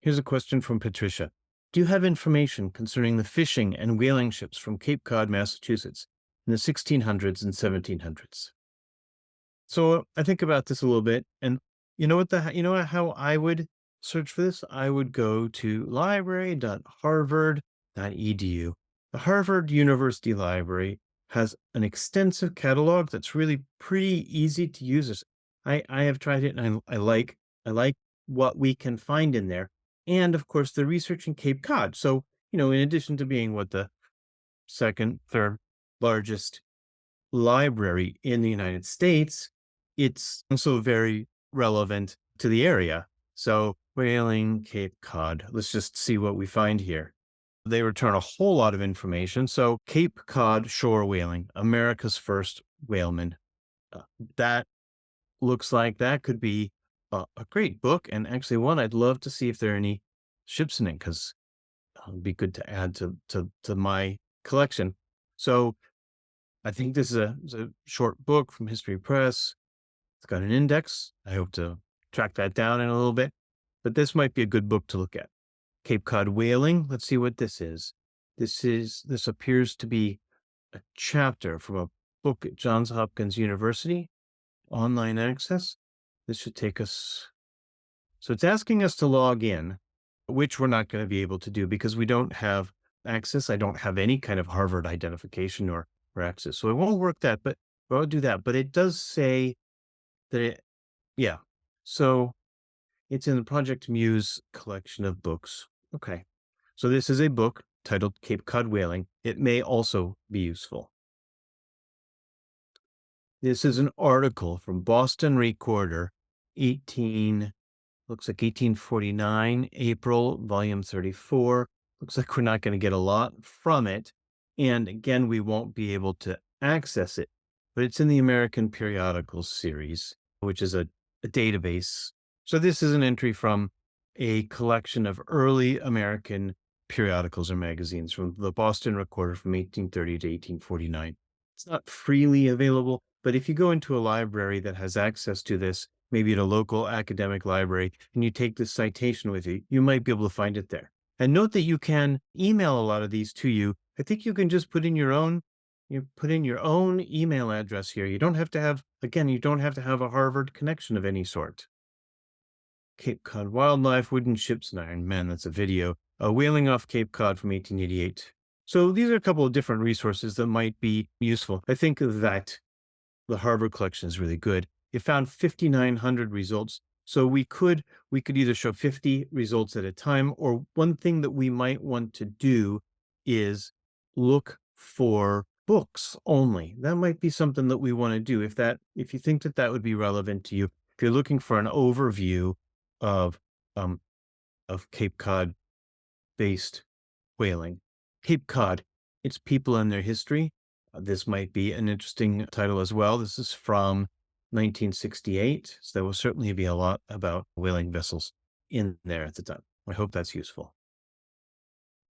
Here's a question from Patricia. Do you have information concerning the fishing and whaling ships from Cape Cod, Massachusetts in the 1600s and 1700s? So I think about this a little bit, and you know how I would search for this? I would go to library.harvard.edu. The Harvard University Library has an extensive catalog that's really pretty easy to use. I have tried it, and I like what we can find in there. And of course, the research in Cape Cod. So, in addition to being what the second, third largest library in the United States, it's also very relevant to the area. So, whaling, Cape Cod. Let's just see what we find here. They return a whole lot of information. So, Cape Cod shore whaling, America's first whaleman. That looks like that could be a great book, and actually one I'd love to see if there are any ships in it, because it would be good to add to my collection. So, I think this is a short book from History Press. It's got an index. I hope to track that down in a little bit, but this might be a good book to look at. Cape Cod whaling. Let's see what this is. This appears to be a chapter from a book at Johns Hopkins University, online access. This should take us. So it's asking us to log in, which we're not going to be able to do because we don't have access. I don't have any kind of Harvard identification or access. So it won't work that, but I'll do that. But it does say that yeah. So it's in the Project Muse collection of books. Okay. So this is a book titled Cape Cod Whaling. It may also be useful. This is an article from Boston Recorder, looks like 1849, April, volume 34. Looks like we're not going to get a lot from it. And again, we won't be able to access it, but it's in the American Periodicals series, which is a database. So this is an entry from a collection of early American periodicals or magazines from the Boston Recorder from 1830 to 1849. It's not freely available, but if you go into a library that has access to this, maybe at a local academic library, and you take this citation with you, you might be able to find it there. And note that you can email a lot of these to you. I think you can just put in your own email address here. You don't have to have a Harvard connection of any sort. Cape Cod wildlife, wooden ships and Iron Men. That's a video. Whaling off Cape Cod from 1888. So these are a couple of different resources that might be useful. I think that the Harvard collection is really good. It found 5,900 results. So we could either show 50 results at a time, or one thing that we might want to do is look for books only. That might be something that we want to do. If you think that would be relevant to you, if you're looking for an overview of Cape Cod based whaling. Cape Cod, its people and their history. This might be an interesting title as well. This is from 1968. So there will certainly be a lot about whaling vessels in there at the time. I hope that's useful.